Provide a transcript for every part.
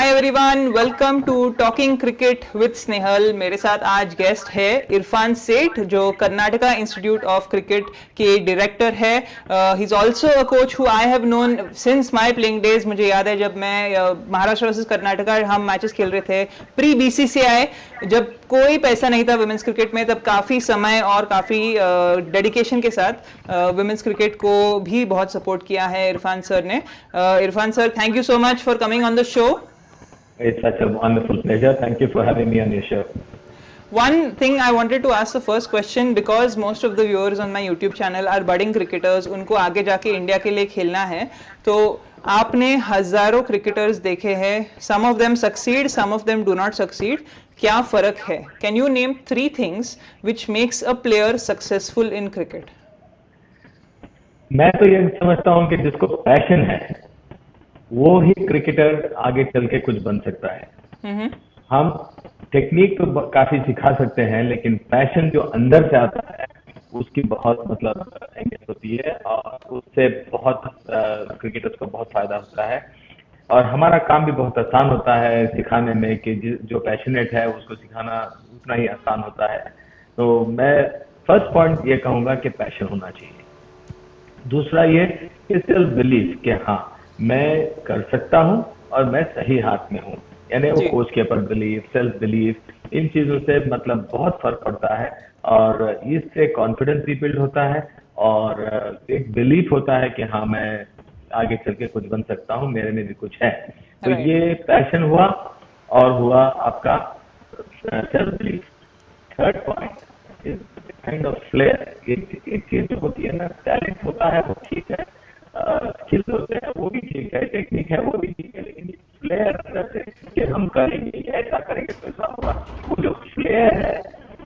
Hi everyone, welcome to talking cricket with Snehal. मेरे साथ आज गेस्ट है इरफान सेठ, जो कर्नाटका इंस्टीट्यूट ऑफ क्रिकेट के डायरेक्टर है। He is also a coach who I have known since my playing days. मुझे याद है जब मैं महाराष्ट्र वर्सेस कर्नाटका हम मैचेस खेल रहे थे प्री बीसीसीआई, जब कोई पैसा नहीं था वुमेन्स क्रिकेट में, तब काफी समय और काफी डेडिकेशन के साथ वुमेन्स क्रिकेट को भी बहुत सपोर्ट किया है इरफान सर ने। Irfan sir, thank you so much for coming on the show. It's such a wonderful pleasure. Thank you for having me on your show. One thing I wanted to ask the first question, because most of the viewers on my YouTube channel are budding cricketers, उनको आगे जाके India के लिए खेलना है, तो आपने हजारों क्रिकेटर्स देखे हैं, some of them succeed, some of them do not succeed. क्या फर्क है? Can you name 3 things which makes a player successful in cricket? मैं तो ये समझता हूँ कि जिसको पैशन है वो ही क्रिकेटर आगे चल के कुछ बन सकता है। हम टेक्निक तो काफी सिखा सकते हैं, लेकिन पैशन जो अंदर से आता है उसकी बहुत अहमियत होती है और उससे बहुत क्रिकेटर्स को बहुत फायदा होता है। और हमारा काम भी बहुत आसान होता है सिखाने में, कि जो पैशनेट है उसको सिखाना उतना ही आसान होता है। तो मैं फर्स्ट पॉइंट ये कहूंगा कि पैशन होना चाहिए। दूसरा ये कि सेल्फ बिलीफ, कि हाँ मैं कर सकता हूँ और मैं सही हाथ में हूँ, यानी वो कोच के ऊपर बिलीफ, सेल्फ बिलीफ, इन चीजों से मतलब बहुत फर्क पड़ता है और इससे कॉन्फिडेंस भी बिल्ड होता है और एक बिलीफ होता है कि हाँ मैं आगे चल के कुछ बन सकता हूँ, मेरे में भी कुछ है। तो ये पैशन हुआ और हुआ आपका self belief. Third point is kind of flair. एक चीज जो होती है ना, टैलेंट होता है वो ठीक है, स्किल्स होते हैं वो भी ठीक है, टेक्निक है वो भी ठीक है, लेकिन फ्लेयर कि हम करेंगे ऐसा करेंगे तो ऐसा होगा, वो जो फ्लेयर है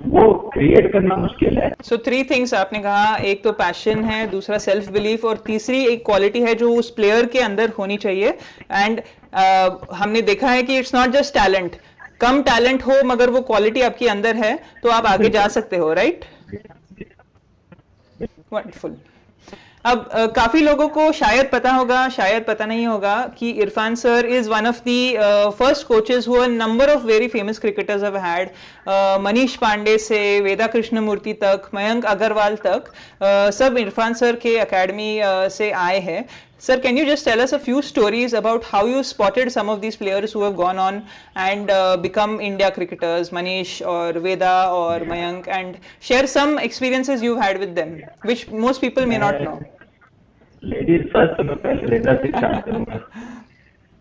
वो क्रिएट करना मुश्किल है। So 3 things आपने कहा, एक तो पैशन है, दूसरा सेल्फ बिलीफ, और तीसरी एक क्वालिटी है जो उस प्लेयर के अंदर होनी चाहिए। एंड हमने देखा है कि it's not just talent, come talent हो मगर वो क्वालिटी आपके अंदर है तो आप आगे जा सकते हो, राइट? वंडरफुल। अब काफी लोगों को शायद पता होगा, शायद पता नहीं होगा कि Irfan sir is one of the first coaches who number of very famous cricketers have had. Manish Pandey से वेदा कृष्णमूर्ति तक, मयंक अग्रवाल तक, सब इरफान सर के एकेडमी से आए हैं। Sir, can you just tell us a few stories about how you spotted some of these players who have gone on and become India cricketers, Manish or Veda or Mayank, and share some experiences you've had with them, which most people may not know. Ladies first, मैं पहले वेदा से start करूंगा।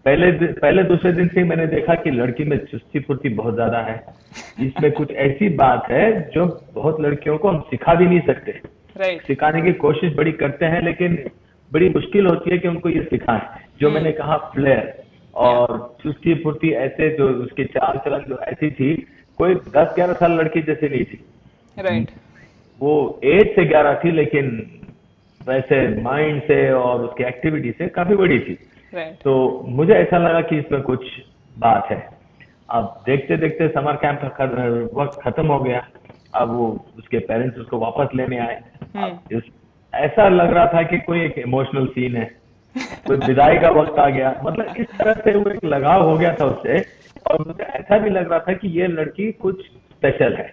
पहले दूसरे दिन से मैंने देखा कि लड़की में चुस्ती फुर्ती बहुत ज्यादा है। इसमें कुछ ऐसी बात है जो बहुत लड़कियों को हम सिखा भी नहीं सकते। Right. सिखाने की कोशिश बड़ी करते हैं, लेकिन बड़ी मुश्किल होती है कि उनको ये सिखाएं। जो मैंने कहा फ्लेयर और चुस्ती फुर्ती, ऐसे जो उसकी चाल चलन जो ऐसी थी, कोई 10-11 साल लड़की जैसे नहीं थी। Right. वो 8 से 11 थी, लेकिन वैसे माइंड से और उसकी एक्टिविटी से काफी बड़ी थी। Right. तो मुझे ऐसा लगा कि इसमें कुछ बात है। अब देखते देखते समर कैंप का वक्त खत्म हो गया। अब वो उसके पेरेंट्स उसको वापस लेने आए। ऐसा लग रहा था कि कोई एक इमोशनल सीन है, कोई विदाई का वक्त आ गया। मतलब इस तरह से वो एक लगाव हो गया था उससे, और मुझे ऐसा भी लग रहा था कि ये लड़की कुछ स्पेशल है,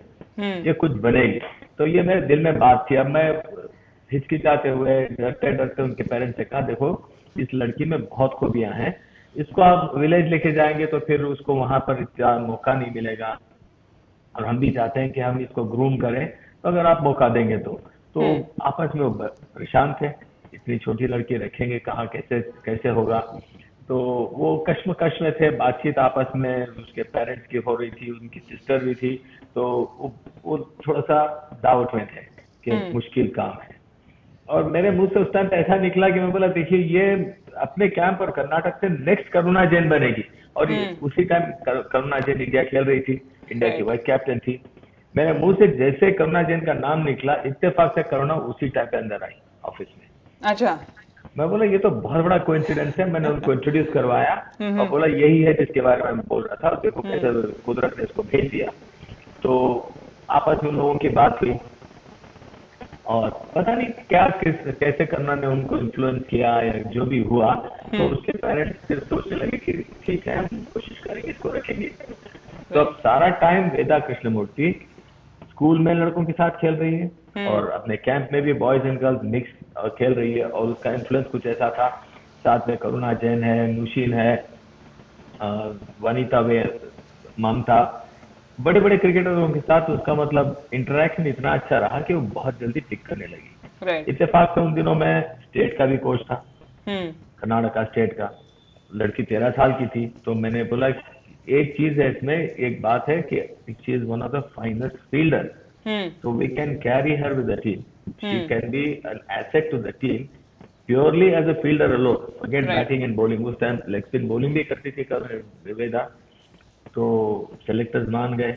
ये कुछ बनेगी। तो ये मेरे दिल में बात थी। अब मैं हिचकिचाते हुए, डरते डरते उनके पेरेंट्स से कहा, देखो इस लड़की में बहुत खूबियां हैं, इसको आप विलेज लेके जाएंगे तो फिर उसको वहां पर इतना मौका नहीं मिलेगा, और हम भी चाहते हैं कि हम इसको ग्रूम करें, तो अगर आप मौका देंगे तो आपस में वो परेशान थे। इतनी छोटी लड़की रखेंगे कहाँ, कैसे होगा। तो वो कश्मकश में थे। बातचीत आपस में उसके पेरेंट्स की हो रही थी, उनकी सिस्टर भी थी, तो वो थोड़ा सा डाउट में थे कि मुश्किल काम है। और मेरे मुंह से उस टाइम ऐसा निकला कि मैं बोला, देखिए ये अपने कैंप और कर्नाटक से नेक्स्ट करुणा जैन बनेगी। और उसी टाइम करुणा जैन इंडिया खेल रही थी, इंडिया की वाइस कैप्टन थी। मेरे मुंह से जैसे करुणा जैन का नाम निकला, इत्तेफाक से करुणा उसी टाइम पे अंदर आई ऑफिस में। अच्छा। मैं बोला ये तो बहुत बड़ा कोइंसिडेंस है। मैंने उनको इंट्रोड्यूस करवाया और बोला यही है जिसके बारे में मैं बोल रहा था, देखो कैसे कुदरत ने इसको भेज दिया। तो आपस में लोगों की बात हुई और पता नहीं क्या कैसे करना ने उनको इन्फ्लुएंस किया या जो भी हुआ, तो उसके पेरेंट्स फिर सोचने लगे कि ठीक है हम कोशिश करेंगे, इसको रखेंगे। तो अब सारा टाइम वेदा कृष्णमूर्ति स्कूल में लड़कों के साथ खेल रही है और अपने कैंप में भी बॉयज एंड गर्ल्स मिक्स खेल रही है, और उसका इन्फ्लुएंस कुछ ऐसा था। साथ में करुणा जैन है, नुशीन है, वनीता वे, ममता, बड़े बड़े क्रिकेटरों के साथ उसका मतलब इंटरेक्शन इतना अच्छा रहा कि वो बहुत जल्दी टिक करने लगी। इत्तेफाक से उन दिनों में स्टेट का भी कोच था, कर्नाटका स्टेट का। लड़की 13 साल की थी, तो मैंने बोला एक चीज है इसमें, एक बात है कि she is one of the finest fielder, so we can carry her with the team. She can be an asset to the team purely as a fielder alone. Forget batting and bowling. उस time leg spin bowling भी करती थी वेदा, तो selectors मान गए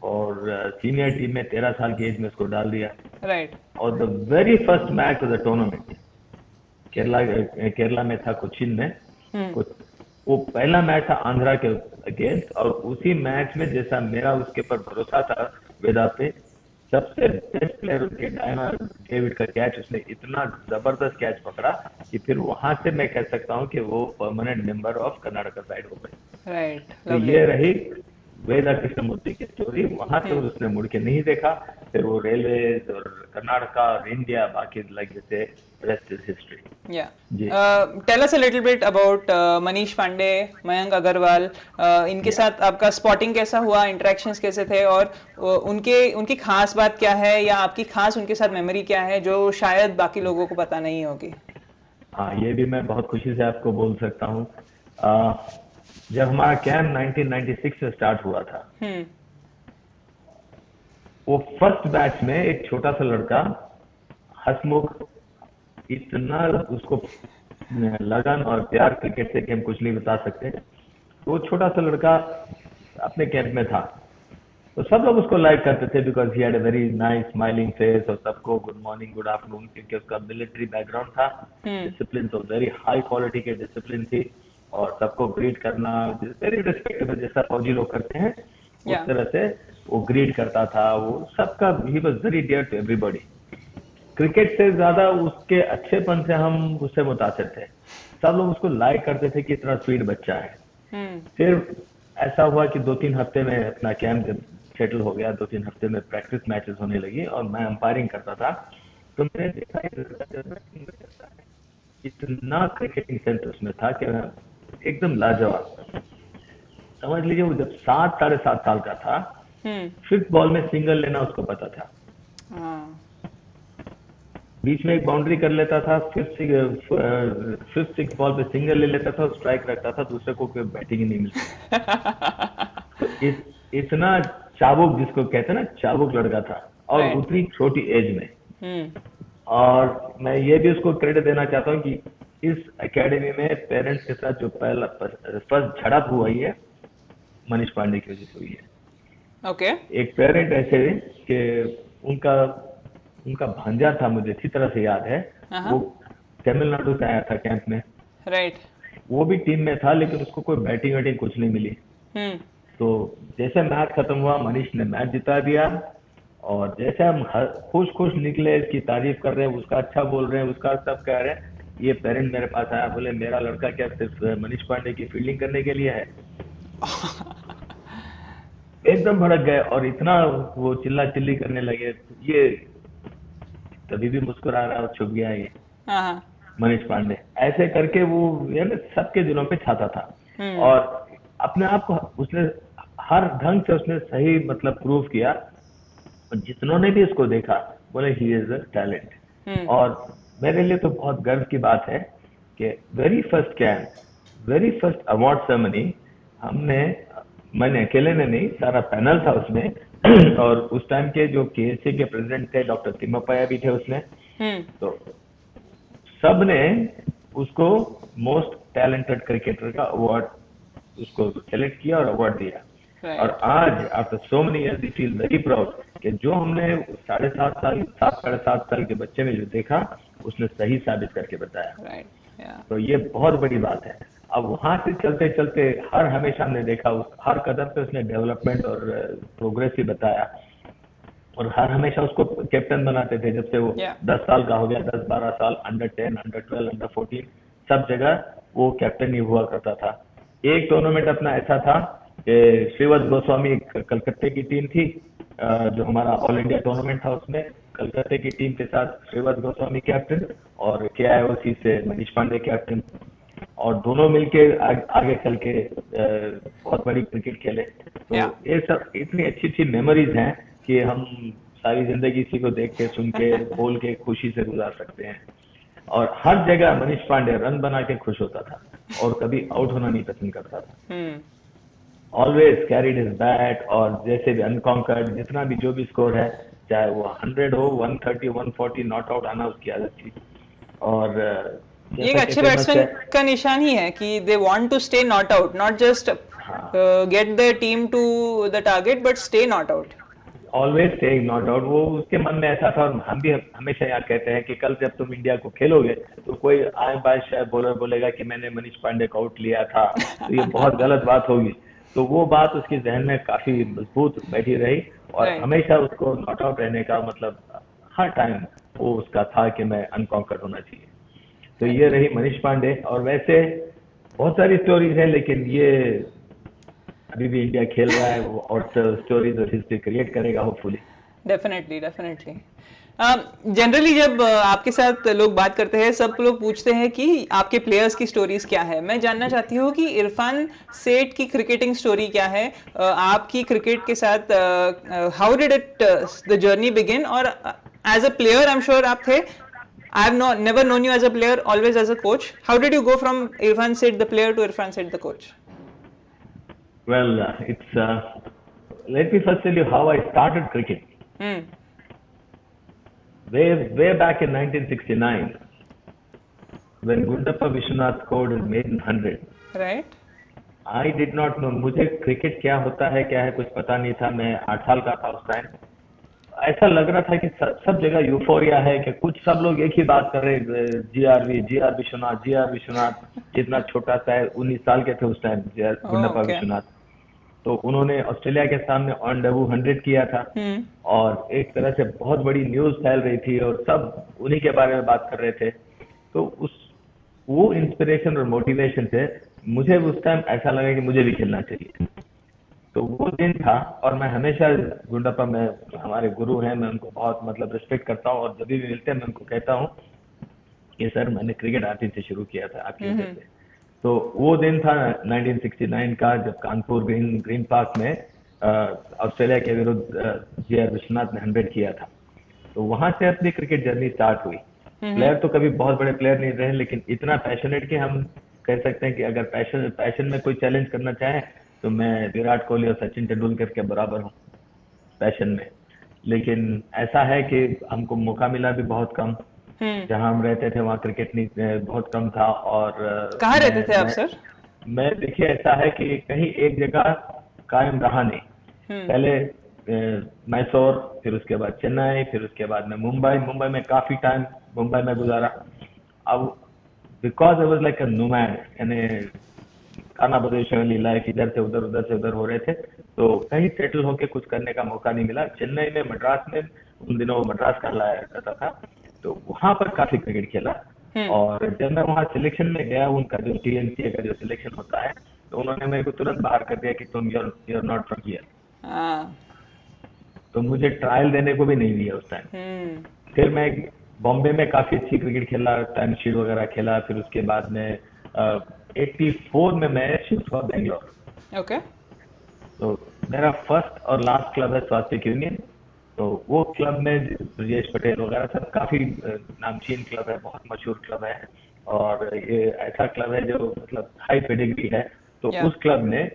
और senior team में 13 साल की एज में उसको डाल दिया। और the very first match of the tournament Kerala में था, कोचिन में। वो पहला मैच था आंध्रा के अगेंस्ट, और उसी मैच में जैसा मेरा उसके पर भरोसा था वेदा पे, सबसे बेस्ट प्लेयर उसके डायना डेविड का कैच, उसने इतना जबरदस्त कैच पकड़ा कि फिर वहां से मैं कह सकता हूँ कि वो permanent member of Karnataka side हो गए। तो ये रही वेदा कृष्णमूर्ति की स्टोरी। वहां से उसने मुड़ के नहीं देखा, फिर वो रेलवे और कर्नाटका और इंडिया, बाकी लगे थे, rest is history. Tell us a little bit about Manish Pandey, Mayank Agarwal, इनके साथ आपका स्पॉटिंग कैसा हुआ, इंटरेक्शंस कैसे थे, और उनकी खास बात क्या है या आपकी खास उनके साथ मेमोरी क्या है जो शायद बाकी लोगों को पता नहीं होगी? हाँ, ये भी मैं बहुत खुशी से आपको बोल सकता हूँ। जब हमारा कैंप 1996 से स्टार्ट हुआ था, वो फर्स्ट बैच में एक छोटा सा लड़का हसमुख, इतना उसको लगन और प्यार क्रिकेट से कि हम कुछ नहीं बता सकते। वो छोटा सा लड़का अपने कैंप में था, तो सब लोग उसको लाइक करते थे because he had a very nice smiling face, और सबको गुड मॉर्निंग गुड आफ्टरनून, क्योंकि उसका मिलिट्री बैकग्राउंड था। डिसिप्लिन तो वेरी हाई क्वालिटी के डिसिप्लिन थी, और सबको ग्रीट करना वेरी रिस्पेक्टेबल, जैसा फौजी लोग करते हैं उस तरह से वो ग्रीट करता था। वो सबका, he was very dear to everybody. Cricket से ज्यादा उसके अच्छेपन से हम उससे मुतासिर थे। सब लोग उसको लाइक करते थे कि इतना स्वीट बच्चा है। फिर ऐसा हुआ कि 2-3 हफ्ते में अपना कैंप जब सेटल हो गया, 2-3 हफ्ते में प्रैक्टिस मैचेस होने लगी और मैं अंपायरिंग करता था, तो मैंने देखा इतना क्रिकेटिंग सेंस उसमें था कि एकदम लाजवाब। समझ लीजिए वो जब 7-7.5 साल का था, 5th बॉल में सिंगल लेना उसको पता था। बीच में एक बाउंड्री कर लेता था, 5th-6th बॉल पे सिंगल ले लेता था, स्ट्राइक रखता था, दूसरे को कोई बैटिंग ही नहीं मिलती। तो इतना चाबुक, जिसको कहते हैं ना, चाबुक लड़का था, और उतनी छोटी एज में। और मैं ये भी उसको क्रेडिट देना चाहता हूँ कि इस एकेडमी में पेरेंट्स के साथ जो पहला फर्स्ट झड़प हुआ है, मनीष पांडे की वजह से हुई है। एक पेरेंट ऐसे कि उनका भांजा था, मुझे अच्छी तरह से याद है, वो तमिलनाडु से आया था कैंप में। वो भी टीम में था, लेकिन उसको कोई बैटिंग वैटिंग कुछ नहीं मिली। तो जैसे मैच खत्म हुआ, मनीष ने मैच जिता दिया, और जैसे हम खुश खुश निकले, इसकी तारीफ कर रहे हैं, उसका अच्छा बोल रहे हैं, उसका सब कह रहे हैं, ये पेरेंट मेरे पास आया, बोले मेरा लड़का क्या सिर्फ मनीष पांडे की फील्डिंग करने के लिए है? एकदम भड़क गए और इतना वो चिल्ला चिल्ली करने लगे। ये तभी भी मुस्कुरा रहा और छुप गया ये मनीष पांडे, ऐसे करके वो सबके दिलों पे छाता था। और अपने आप को उसने हर ढंग से उसने सही मतलब प्रूव किया, और जितनों ने भी उसको देखा बोले ही इज अ टैलेंट। और मेरे लिए तो बहुत गर्व की बात है कि very first camp, very first award ceremony मैंने अकेले ने नहीं, सारा पैनल था उसमें। और उस टाइम के जो केएससी के प्रेसिडेंट थे, डॉक्टर तिम्मप्पा भी थे उसमें। तो सब ने उसको मोस्ट टैलेंटेड क्रिकेटर का अवार्ड उसको सेलेक्ट किया और अवार्ड दिया। और आज after so many years we feel very proud कि जो हमने 7.5 साल के बच्चे में जो देखा, उसने सही साबित करके बताया। तो ये बहुत बड़ी बात है। अब वहां से चलते चलते हमेशा हमने देखा, हर कदम पे उसने डेवलपमेंट और प्रोग्रेस ही बताया। और हमेशा उसको कैप्टन बनाते थे जब से वो Yeah. 10 साल का हो गया, 10-12 साल, अंडर 10, अंडर 12, अंडर 14 सब जगह वो कैप्टन ही हुआ करता था। एक टूर्नामेंट अपना ऐसा था कि श्रीवत्स गोस्वामी कलकत्ते की टीम थी, जो हमारा ऑल इंडिया टूर्नामेंट था, उसमें कलकत्ते की टीम के साथ श्रीवत्स गोस्वामी कैप्टन और KIOC से मनीष पांडे कैप्टन, और दोनों मिलके आगे चल के बहुत बड़ी क्रिकेट खेले। तो Yeah. ये सब इतनी अच्छी अच्छी मेमोरीज हैं कि हम सारी जिंदगी इसी को देख के, सुन के, बोल के खुशी से गुजार सकते हैं। और हर जगह मनीष पांडे रन बना के खुश होता था और कभी आउट होना नहीं पसंद करता था। ऑलवेज कैरीड हिज बैट, और जैसे भी अनकॉन्कर्ड, जितना भी जो भी स्कोर है, चाहे वो 100 हो, 130, 140, नॉट आउट आना उसकी आदत थी। और ये एक अच्छे बैट्समैन का निशान ही है कि they want to stay not out, not just get the team to the target but stay not out. Always staying not out, वो उसके मन में ऐसा था। और हम भी हमेशा यहाँ कहते हैं कि कल जब तुम इंडिया को खेलोगे तो कोई आए बाय शायद बॉलर बोलेगा कि मैंने मनीष पांडे को आउट लिया था, तो ये बहुत गलत बात होगी। तो वो बात उसके जहन में काफी मजबूत बैठी रही, और हमेशा उसको नॉट आउट रहने का मतलब हर टाइम वो उसका था कि मैं अनकॉन्कर्ड होना चाहिए। तो ये रही मनीष पांडे। और वैसे बहुत सारी स्टोरीज हैं, लेकिन ये अभी भी इंडिया खेल रहा है वो, और स्टोरीज और हिस्ट्री क्रिएट करेगा होपफुली। Definitely definitely. जनरली जब आपके साथ लोग बात करते हैं, सब लोग पूछते हैं कि आपके प्लेयर्स की स्टोरीज क्या है। मैं जानना चाहती हूँ कि इरफान सेठ की क्रिकेटिंग स्टोरी क्या है, आपकी क्रिकेट के साथ how did it the journey begin, और as a player I am sure आप थे। I have never known you as a player, always as a coach. How did you go from Irfan Seth the player to Irfan Seth the coach? Well, let me first tell you how I started cricket. Way back in 1969, when Gundappa Vishwanath scored his maiden 100. Right. I did not know, मुझे cricket क्या होता है क्या है कुछ पता नहीं था। मैं 8 साल का था उस टाइम। ऐसा लग रहा था कि सब जगह यूफोरिया है, कि कुछ सब लोग एक ही बात कर रहे, जी आर विश्वनाथ। इतना छोटा सा है, 19 साल के थे उस टाइम गुंडप्पा विश्वनाथ। तो उन्होंने ऑस्ट्रेलिया के सामने ऑन डेब्यू 100 किया था, और एक तरह से बहुत बड़ी न्यूज फैल रही थी और सब उन्हीं के बारे में बात कर रहे थे। तो वो इंस्पिरेशन और मोटिवेशन से मुझे उस टाइम ऐसा लगा कि मुझे भी खेलना चाहिए। तो वो दिन था, और मैं हमेशा गुंडप्पा में हमारे गुरु हैं, मैं उनको बहुत मतलब रिस्पेक्ट करता हूँ, और जब भी मिलते हैं मैं उनको कहता हूँ कि सर मैंने क्रिकेट आती से शुरू किया था आपकी वजह से। तो वो दिन था 1969 का, जब कानपुर ग्रीन पार्क में ऑस्ट्रेलिया के विरुद्ध जी आर विश्वनाथ ने 100 किया था। तो वहां से अपनी क्रिकेट जर्नी स्टार्ट हुई। प्लेयर तो कभी बहुत बड़े प्लेयर नहीं रहे, लेकिन इतना पैशनेट कि हम कह सकते हैं कि अगर पैशन में कोई चैलेंज करना चाहे तो मैं विराट कोहली और सचिन तेंदुलकर के बराबर हूँ पैशन में। लेकिन ऐसा है कि हमको मौका मिला भी बहुत कम। जहां हम रहते थे वहाँ क्रिकेट नहीं बहुत कम था। और कहाँ रहते थे आप सर? मैं देखिए ऐसा है कि कहीं एक जगह कायम रहा नहीं। पहले मैसूर, फिर उसके बाद चेन्नई, फिर उसके बाद में मुंबई में काफी टाइम मुंबई में गुजारा। अब because I was like a nomad, यानी खाना बदोश वाली लाइफ, इधर से उधर हो रहे थे, तो कहीं सेटल होके कुछ करने का मौका नहीं मिला। चेन्नई में, मद्रास में, उन दिनों मद्रास का लाया जाता था, तो वहां पर काफी क्रिकेट खेला। और जब मैं वहाँ सिलेक्शन में गया, उनका जो TNCA का जो सिलेक्शन होता है, तो उन्होंने मेरे को तुरंत बाहर कर दिया कि तुम यूर नॉट फ्रॉम हियर। तो मुझे ट्रायल देने को भी नहीं दिया उस टाइम। फिर मैं बॉम्बे में काफी अच्छी क्रिकेट खेला, टाइम शीट वगैरह खेला। फिर उसके बाद में 84 में मैं शिफ्ट हुआ बेंगलोर। ओके। तो मेरा फर्स्ट और लास्ट क्लब है स्वास्तिक यूनियन। तो वो क्लब में ब्रजेश पटेल वगैरह सब काफी नामचीन क्लब है, बहुत मशहूर क्लब है, और ये ऐसा क्लब है जो मतलब हाई पेडिग्री है। तो उस क्लब में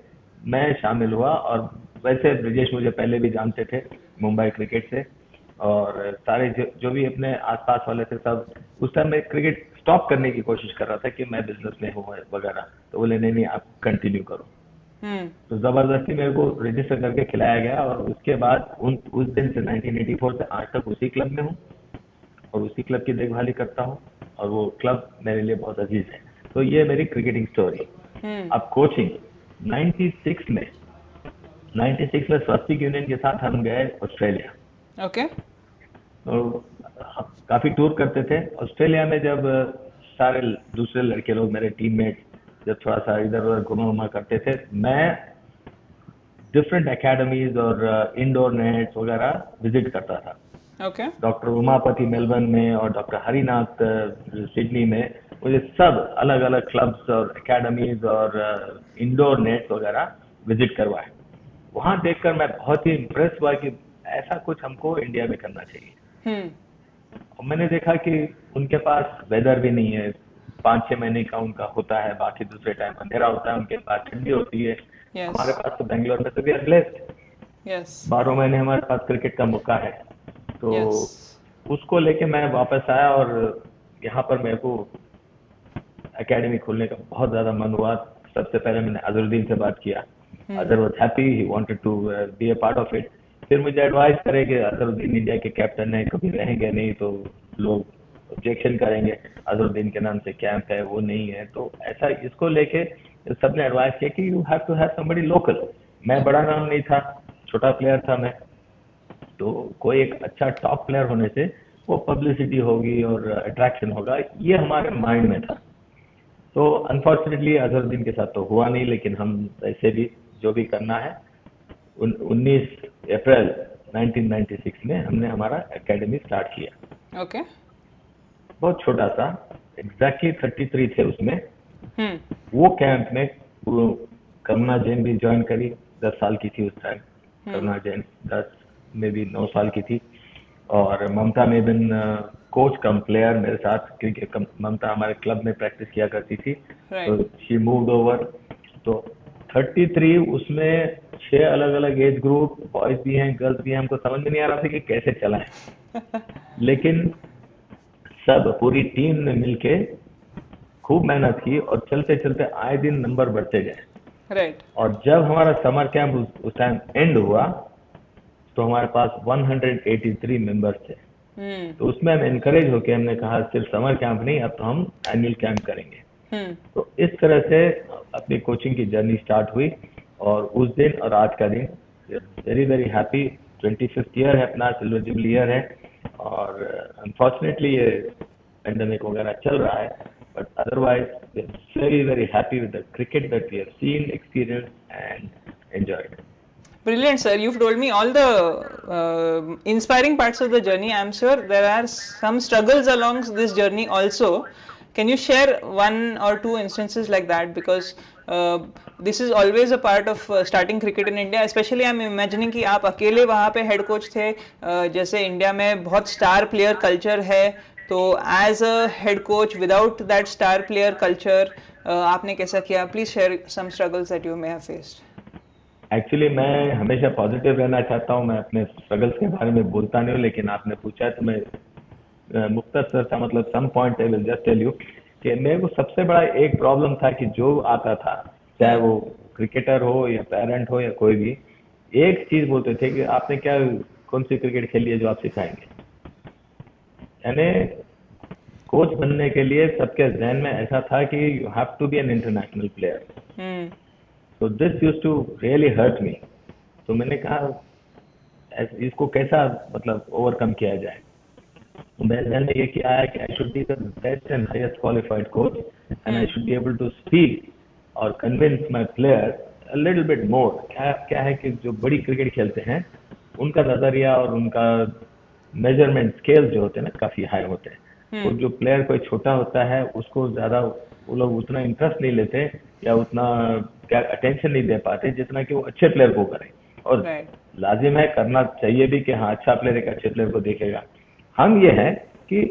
मैं शामिल हुआ। और वैसे ब्रजेश मुझे पहले भी जानते थे मुंबई क्रिकेट से, और सारे जो भी अपने आसपास वाले थे सब। उस टाइम मैं क्रिकेट स्टॉप करने की कोशिश कर रहा था कि मैं बिजनेस में हूँ वगैरह, तो बोले नहीं आप कंटिन्यू करो। तो जबरदस्ती मेरे को रजिस्टर करके खिलाया गया, और उसके बाद उस दिन से 1984 से आज तक उसी क्लब में हूँ और उसी क्लब की देखभाली करता हूँ, और वो क्लब मेरे लिए बहुत अजीज है। तो ये मेरी क्रिकेटिंग स्टोरी। अब कोचिंग 96 में स्वास्तिक यूनियन के साथ हम गए ऑस्ट्रेलिया। ओके। तो काफी टूर करते थे ऑस्ट्रेलिया में। जब सारे दूसरे लड़के लोग मेरे टीममेट जब थोड़ा सा इधर उधर घुमा करते थे, मैं डिफरेंट एकेडमीज और इंडोर नेट्स वगैरह विजिट करता था। ओके। डॉक्टर उमापति मेलबर्न में और डॉक्टर हरिनाथ सिडनी में, मुझे सब अलग अलग क्लब्स और एकेडमीज और इंडोर नेट्स वगैरह विजिट करवाए। वहां देखकर मैं बहुत ही इम्प्रेस हुआ कि ऐसा कुछ हमको इंडिया में करना चाहिए। और मैंने देखा कि उनके पास वेदर भी नहीं है, 5-6 महीने का उनका होता है, बाकी दूसरे टाइम अंधेरा होता है, उनके पास ठंडी होती है। हमारे पास तो बेंगलोर में तो वी आर ब्लेस्ड, 12 महीने हमारे पास क्रिकेट का मौका है। तो उसको लेके मैं वापस आया और यहाँ पर मेरे को एकेडमी खोलने का बहुत ज्यादा मन हुआ। सबसे पहले मैंने अजहरुद्दीन से बात किया। Azhar was happy, he wanted to be a part of it. फिर मुझे एडवाइस करे कि अजहरुद्दीन इंडिया के कैप्टन है, कभी रहेंगे नहीं तो लोग ऑब्जेक्शन करेंगे, अजहरुद्दीन के नाम से कैंप है, वो नहीं है। तो ऐसा इसको लेके सबने एडवाइस किया कि you have to have somebody local. मैं बड़ा नाम नहीं था, छोटा प्लेयर था मैं, तो कोई एक अच्छा टॉप प्लेयर होने से वो पब्लिसिटी होगी और अट्रैक्शन होगा, ये हमारे माइंड में था। तो अनफॉर्चुनेटली अजहरुद्दीन के साथ तो हुआ नहीं, लेकिन हम ऐसे भी जो भी करना है 19 अप्रैल 1996 में हमने हमारा एकेडमी स्टार्ट किया। ओके। बहुत छोटा सा, एग्जैक्टली 33 थे उसमें। वो कैंप में करुणा जैन भी ज्वाइन करी, 10 साल की थी उस टाइम। करुणा जैन 10 में भी 9 साल की थी। और ममता मेबन कोच कम प्लेयर मेरे साथ, क्योंकि ममता हमारे क्लब में प्रैक्टिस किया करती थी। तो शी मूव्ड ओवर। तो 33 उसमें 6 अलग अलग एज ग्रुप, बॉयज भी हैं, गर्ल्स भी हैं। हमको समझ में नहीं आ रहा था कि कैसे चलाएं। लेकिन सब पूरी टीम ने मिलके खूब मेहनत की और चलते चलते आए दिन नंबर बढ़ते गए। और जब हमारा समर कैंप उस टाइम एंड हुआ तो हमारे पास 183 मेंबर्स थे। तो उसमें हम एनकरेज होके हमने कहा सिर्फ समर कैंप नहीं, अब तो हम एनुअल कैंप करेंगे। तो इस तरह से अपनी कोचिंग की जर्नी स्टार्ट हुई। और उस दिन और आज का दिन very very happy. 25th year है अपना, सिल्वर जुबली ईयर है। और अनफॉर्चुनेटली ये पेंडेमिक वगैरह चल रहा है, but otherwise very very happy with the cricket that we have seen, experience and enjoyed. Brilliant, sir. You've told me all the inspiring parts of the journey. I'm sure there are some struggles along this journey also. Can you share one or two instances like that? Because this is always a part of starting cricket in India. Especially I'm imagining कि आप अकेले वहाँ पे head coach थे। जैसे India में बहुत star player culture है, तो as a head coach without that star player culture आपने कैसा किया? Please share some struggles that you may have faced. Actually मैं हमेशा पॉजिटिव रहना चाहता हूँ, मैं अपने स्ट्रगल्स के बारे में बोलता नहीं हूँ, लेकिन आपने पूछा है तो मैं मुख्तसर सा मतलब some point I will just tell you कि मेरे को सबसे बड़ा एक प्रॉब्लम था कि जो आता था, चाहे वो क्रिकेटर हो या पेरेंट हो या कोई भी, एक चीज बोलते थे कि आपने क्या कौन सी क्रिकेट खेली है जो आप सिखाएंगे। यानी कोच बनने के लिए सबके जहन में ऐसा था कि you have to be an international player. So this used to really hurt me. तो मैंने कहा इसको कैसा मतलब ओवरकम किया जाए। मेरे ध्यान में ये क्या आया कि I should be the best and highest qualified coach and I should be able to speak और convince my player a little bit more। क्या है कि जो बड़ी क्रिकेट खेलते हैं उनका नजरिया और उनका मेजरमेंट स्केल जो होते हैं ना काफी हाई होते हैं। तो जो प्लेयर कोई छोटा होता है उसको ज्यादा वो लोग उतना इंटरेस्ट नहीं लेते या उतना क्या अटेंशन नहीं दे पाते जितना कि वो अच्छे प्लेयर को करें। और लाजिम है, करना चाहिए भी कि हाँ अच्छा प्लेयर एक अच्छे प्लेयर को देखेगा। हम ये है कि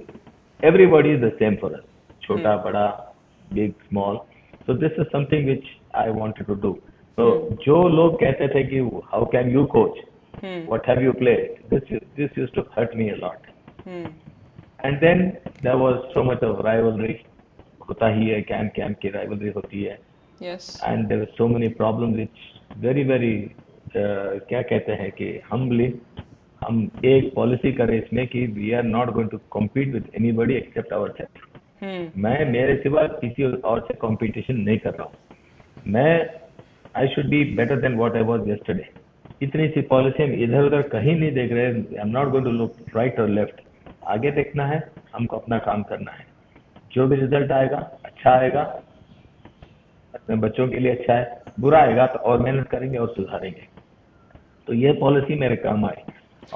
everybody is the same for us, छोटा बड़ा big small. So this is something which I wanted to do. तो जो लोग कहते थे कि how can you coach, what have you played, this used to hurt me a lot. And then there was so much of rivalry. होता ही है, camp की राइवलरी होती है। And there were so many problems which very very क्या कहते हैं कि हम्बली हम एक पॉलिसी करें इसमें कि we are not going to compete with anybody except ourselves. मैं मेरे सिवा किसी और से कंपटीशन नहीं कर रहा हूँ। मैं I should be better than what I was yesterday. इतनी सी पॉलिसी हम इधर उधर कहीं नहीं देख रहे। I am not going to look right और लेफ्ट। आगे देखना है, हमको अपना काम करना है। जो भी रिजल्ट आएगा अच्छा आएगा, अपने बच्चों के लिए अच्छा है, बुरा आएगा तो और मेहनत करेंगे और सुधारेंगे। तो ये पॉलिसी मेरे काम आई।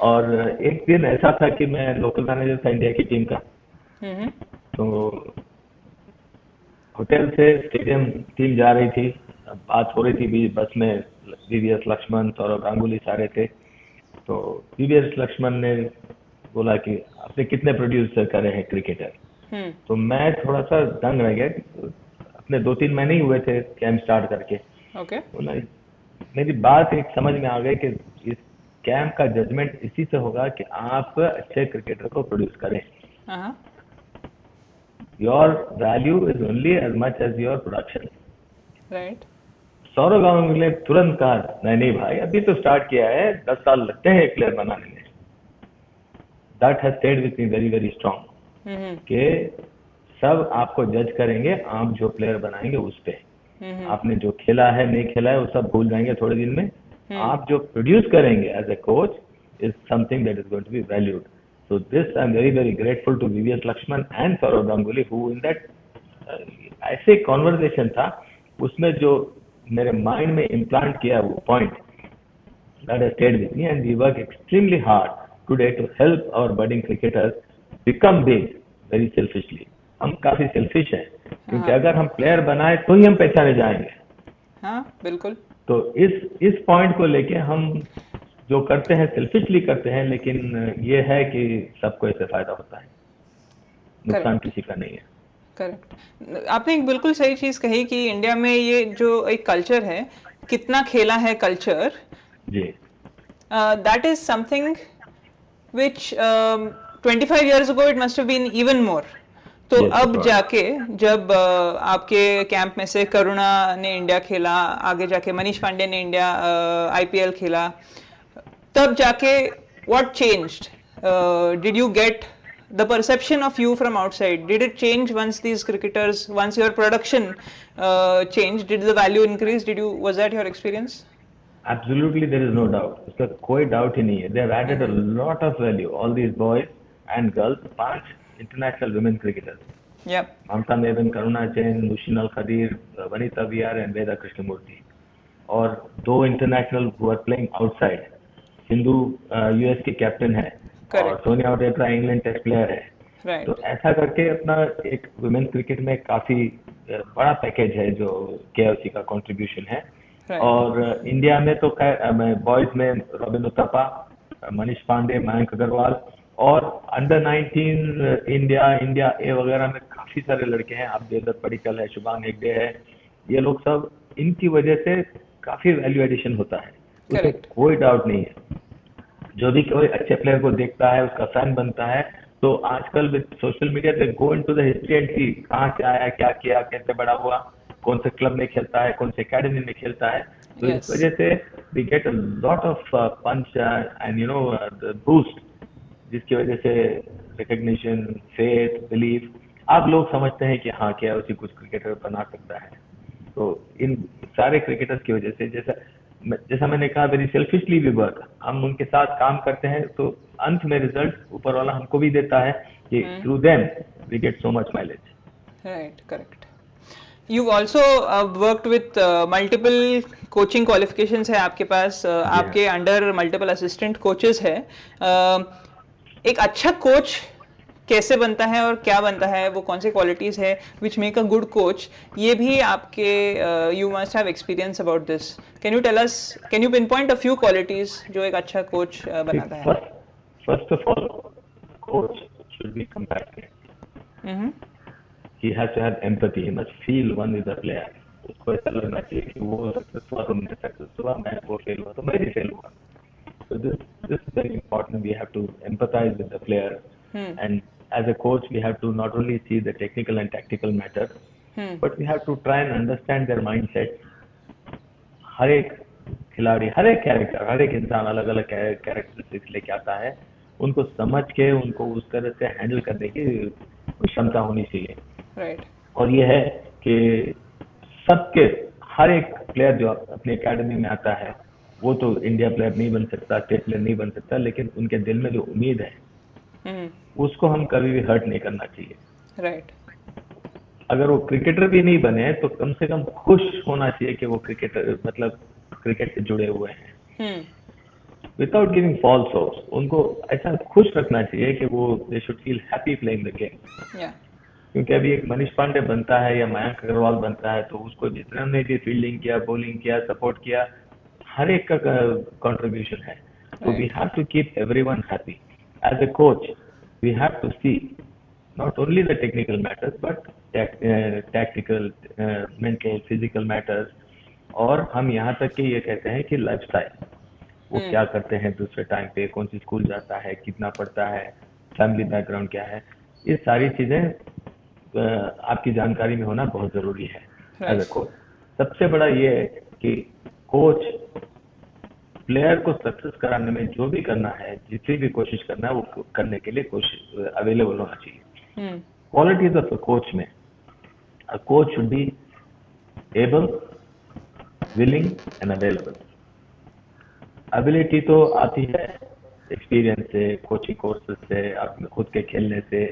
और एक दिन ऐसा था कि मैं लोकल मैनेजर था इंडिया की टीम का। तो होटल से स्टेडियम टीम जा रही थी, बात हो रही थी भी बस में। वीवीएस लक्ष्मण, सौरव गांगुली सारे थे। तो वीवीएस लक्ष्मण ने बोला कि आपने कितने प्रोड्यूस करे हैं क्रिकेटर। तो मैं थोड़ा सा दंग रह गया। अपने 2-3 महीने ही हुए थे कैंप स्टार्ट करके। बोला, मेरी बात एक समझ में आ गई कि इस कैंप का जजमेंट इसी से होगा कि आप अच्छे क्रिकेटर को प्रोड्यूस करें। Your value is only as much as your production. Right. Sourav Ganguly ने तुरंत कहा, नहीं भाई, अभी तो स्टार्ट किया है, 10 साल लगते हैं एक प्लेयर बनाने में। That has stayed with me very very strong कि सब आपको जज करेंगे, आप जो प्लेयर बनाएंगे उस पे। आपने जो खेला है नहीं खेला है वो सब भूल जाएंगे थोड़े दिन में। आप जो प्रोड्यूस करेंगे as a coach is something that is going to be valued. So this I'm very very grateful to VVS Lakshman and Saurav Ganguly who in that ऐसे कॉन्वर्सेशन था, उसमें जो मेरे माइंड में इम्प्लांट किया वो point that has stayed with me, and we work extremely hard today to help our budding cricketers become big very selfishly. हम काफी सेल्फिश हैं क्योंकि अगर हम प्लेयर बनाए तो ही हम पहचाने जाएंगे। हाँ बिल्कुल। तो इस पॉइंट को लेके हम जो करते हैं सेल्फिशली करते हैं, लेकिन ये है कि सबको इससे फायदा होता है, नुकसान किसी का नहीं है। करेक्ट। आपने एक बिल्कुल सही चीज कही कि इंडिया में ये जो एक कल्चर है, कितना खेला है कल्चर, जी, that is something which 25 years ago it must have been even more. तो yes, अब जाके जब आपके कैंप में से करुणा ने इंडिया खेला, आगे जाके मनीष पांडे ने इंडिया आईपीएल खेला, तब जाके what changed? Did you get the perception of you from outside? Did it change once these cricketers, once your production changed? Did the value increase? Was that your experience? Absolutely, there is no doubt. उसका कोई doubt ही नहीं है. They have added a lot of value. All these boys and girls, 5 international women cricketers. Yeah. Mamta Maven, Karuna Jain, Nushin Al-Khadir, Vanita VR and Veda Krishnamurti. और 2 international who are playing outside. Sindhu US की captain है और Sonia ओडेट्रा England test player है। तो ऐसा करके अपना एक वुमेन क्रिकेट में काफी बड़ा पैकेज है जो केएफसी का कंट्रीब्यूशन है। और इंडिया में तो बॉयज में रॉबिन उथप्पा, मनीष पांडे, मयंक अग्रवाल और अंडर 19 इंडिया ए वगैरह में काफी सारे लड़के हैं। आप देवदत्त पडिक्कल है, शुभांग हेगड़े है, ये लोग सब, इनकी वजह से काफी वैल्यू एडिशन होता है, उसमें कोई डाउट नहीं है। जो भी कोई अच्छे प्लेयर को देखता है, उसका फैन बनता है, तो आजकल विद सोशल मीडिया पे go into the history and see कहाँ से आया, क्या किया, कैसे बड़ा हुआ, कौन से क्लब में खेलता है, कौन से एकेडमी में खेलता है। तो इस वजह से we get a lot of punch and you know boost, जिसकी वजह से रिकग्निशन, फेथ, बिलीफ, आप लोग समझते हैं कि हाँ क्या उसी कुछ क्रिकेटर बना सकता है। तो इन सारे क्रिकेटर्स की वजह से, जैसा मैंने कहा, वेरी सेल्फिशली वी वर्क, हम उनके साथ काम करते हैं तो अंत में रिजल्ट ऊपर वाला हमको भी देता है कि through them we get so much mileage. Right, correct. You also worked with multiple coaching qualifications है आपके पास, आपके अंडर मल्टीपल असिस्टेंट कोचेस है। एक अच्छा कोच कैसे बनता है और क्या बनता है, वो कौन से क्वालिटीज है which make a good coach, ये भी आपके you must have experience about this. Can you tell us, can you pinpoint a few qualities जो एक अच्छा कोच बनाता है? First of all, coach should be compassionate. He has to have empathy, he must feel one with the player. उसको ऐसा लगना चाहिए कि वो सक्सेस हुआ तो मैं सक्सेस हुआ, मैं वो फेल हुआ तो मैं भी फेल हुआ। So this is very important. We have to empathize with the player, and as a coach, we have to not only see the technical and tactical matter, but we have to try and understand their mindset. हर एक खिलाड़ी, हर एक character, हर एक इंसान अलग अलग characteristics लेके आता है, उनको समझ के उनको उस तरह से हैंडल करने की क्षमता होनी चाहिए। Right. और ये है कि सबके, हर एक प्लेयर जो अपनी एकेडमी में आता है, वो तो इंडिया प्लेयर नहीं बन सकता, स्टेट प्लेयर नहीं बन सकता, लेकिन उनके दिल में जो उम्मीद है उसको हम कभी भी हर्ट नहीं करना चाहिए। राइट। अगर वो क्रिकेटर भी नहीं बने तो कम से कम खुश होना चाहिए कि वो क्रिकेटर, मतलब क्रिकेट से जुड़े हुए हैं, विदाउट गिविंग फॉल्स होप्स। उनको ऐसा खुश रखना चाहिए कि वो they should feel happy playing the game. क्योंकि अभी एक मनीष पांडे बनता है या मयंक अग्रवाल बनता है तो उसको जितना ने भी फील्डिंग किया, बॉलिंग किया, सपोर्ट किया, हर एक का कंट्रीब्यूशन है। तो we have to keep everyone happy. As a coach we have to see not only the technical matters but tactical, mental, physical matters। और हम यहाँ तक कि ये कहते हैं कि लाइफस्टाइल, वो क्या करते हैं दूसरे टाइम पे, कौन सी स्कूल जाता है, कितना पढ़ता है, फैमिली बैकग्राउंड क्या है, ये सारी चीजें आपकी जानकारी में होना बहुत जरूरी है एज अ कोच। सबसे बड़ा ये है कि कोच प्लेयर को सक्सेस कराने में जो भी करना है, जितनी भी कोशिश करना है, वो करने के लिए कोशिश अवेलेबल होना चाहिए। Qualities of a coach में, a coach should be able, willing and available। Ability तो आती है एक्सपीरियंस से, कोचिंग कोर्सेज से, अपने खुद के खेलने से,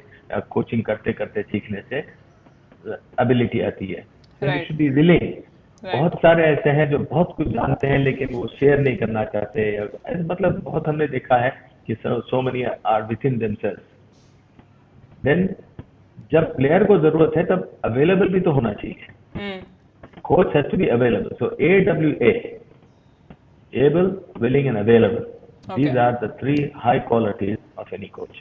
कोचिंग करते करते सीखने से एबिलिटी आती है। You should be willing। बहुत सारे ऐसे हैं जो बहुत कुछ जानते हैं लेकिन वो शेयर नहीं करना चाहते, मतलब बहुत हमने देखा है कि so many are within themselves। Then जब प्लेयर को जरूरत है तब अवेलेबल भी तो होना चाहिए। Coach has to be available. So AWA, able, willing and available, these are the 3 high qualities of any coach।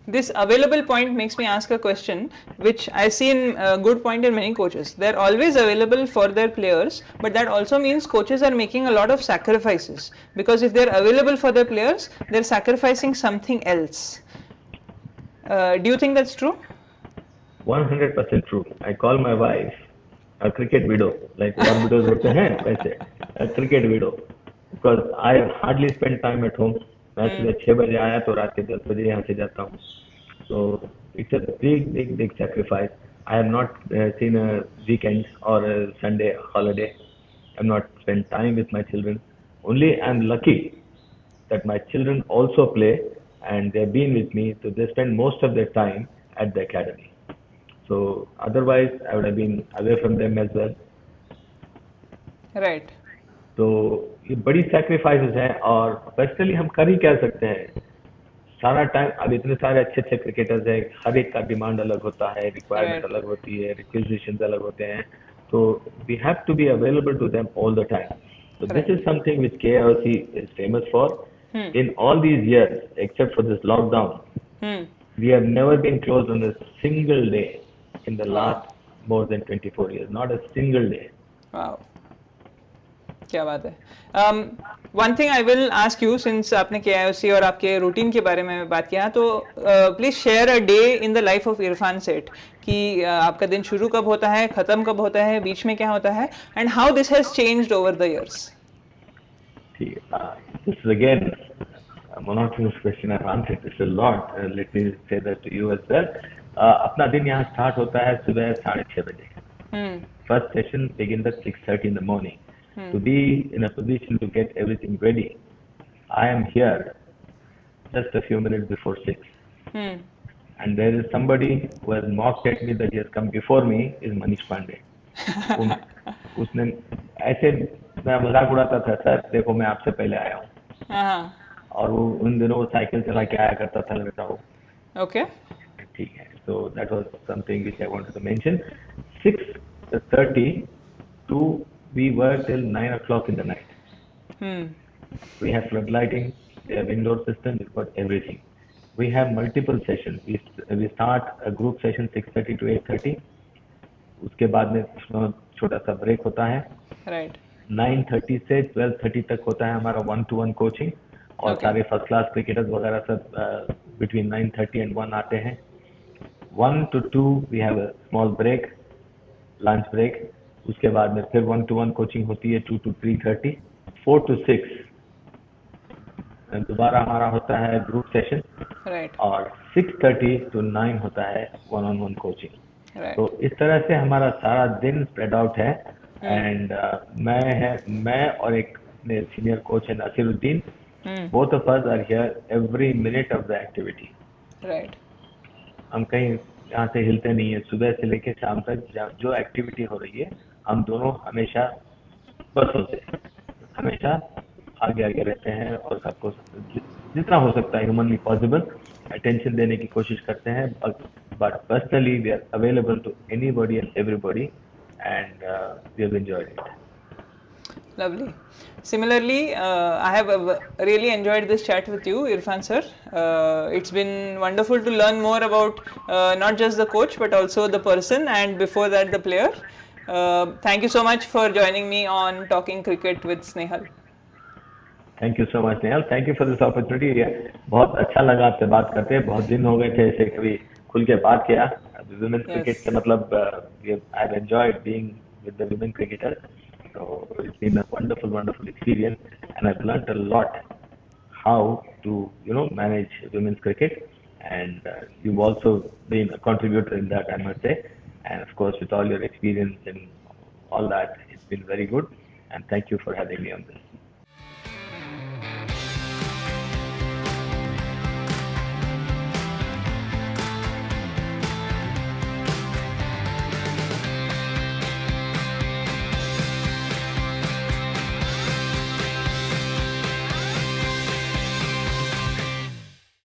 This available point makes me ask a question which I see in good point in many coaches. They're always available for their players, but that also means coaches are making a lot of sacrifices, because if they're available for their players, they're sacrificing something else। Do you think that's true? 100% true। I call my wife a cricket widow, like war widows होते हैं वैसे, a cricket widow, because I hardly spend time at home। मैं सुबह 6 बजे आया तो रात के 10 बजे यहाँ से जाता हूँ। So it's a big sacrifice। I have not seen a weekend or a Sunday holiday। I'm not spent time with my children। Only I'm lucky that my children also play and they've been with me, so they spend most of their time at the academy। So otherwise I would have been away from them as well। Right। तो ये बड़ी sacrifices हैं और personally हम कर ही क्या सकते हैं। सारा टाइम, अब इतने सारे अच्छे अच्छे क्रिकेटर्स हैं, हर एक का डिमांड अलग होता है, रिक्वायरमेंट अलग होती है, रिक्विजिशंस अलग होते हैं, तो we have to be available to them all the time. So this is something which KIOC is famous for। In all these years, except for this lockdown, we have never been closed on a single day in the last more than 24 years। Not a single day। Wow। क्या बात है। One thing I will ask you, since आपने KIOC और आपके routine के बारे में बात किया, तो please share a day in the life of Irfan सेठ, कि आपका दिन शुरू कब होता है, खत्म कब होता है, बीच में क्या होता है, and how this has changed over the years. ठीक है, this is again monotonous question I've answered this a lot। let me say that to you as well। अपना दिन यहाँ स्टार्ट होता है सुबह 6:30 बजे। First session begins at 6:30 in the morning। To be in a position to get everything ready, I am here just a few minutes before 6। And there is somebody who has mocked at me that he has come before me, is Manish Pandey। उसने ऐसे, मैं मजाक उड़ाता था, sir देखो मैं आपसे पहले आया हूँ। और वो उन दिनों वो साइकिल चला के आया करता था बेटा वो। ओके, ठीक है, so that was something which I wanted to mention। 6:30 to we were till 9 o'clock in the night। We have floodlighting, we have indoor system, we've got everything। We have multiple sessions। we start a group session 6:30 to 8:30। उसके बाद में छोटा सा break होता है। Right. 9:30 से 12:30 तक होता है हमारा 1-to-1 कोचिंग, और सारे फर्स्ट क्लास क्रिकेटर्स वगैरह सब बिटवीन 9:30 and 1 आते हैं। 1 to 2 we have a small break, lunch break. उसके बाद में फिर 1-to-1 कोचिंग होती है 2 to 3:30। 4 to 6 दोबारा हमारा होता है ग्रुप सेशन। राइट। और 6:30 to 9 होता है 1-on-1 कोचिंग। Right। तो इस तरह से हमारा सारा दिन स्प्रेड आउट है। एंड मैं और एक senior coach and Asiruddin. Both of us are here every minute of the activity. Right. हम कहीं यहाँ से हिलते नहीं है, सुबह से लेकर शाम तक जो एक्टिविटी हो रही है हम दोनों हमेशा बस होते हैं, हमेशा आगे आगे रहते हैं और सबको जितना हो सकता है ह्यूमनली पॉसिबल अटेंशन देने की कोशिश करते हैं, but personally we are available to anybody and everybody and we have enjoyed it. Lovely. Similarly, I have really enjoyed this chat with you, Irfan sir. It's been wonderful to learn more about not just the coach but also the person and before that the player. Thank you so much for joining me on Talking Cricket with Snehal. Thank you so much, Nehal. Thank you for this opportunity. बहुत अच्छा लगा आपसे बात करते हैं, बहुत दिन हो गए थे ऐसे कभी खुल के बात किया. Women's cricket से मतलब I've enjoyed being with the women cricketers. So it's been a wonderful experience, and I've learned a lot how to manage women's cricket, and you've also been a contributor in that, I must say. And of course, with all your experience and all that, it's been very good. And thank you for having me on this.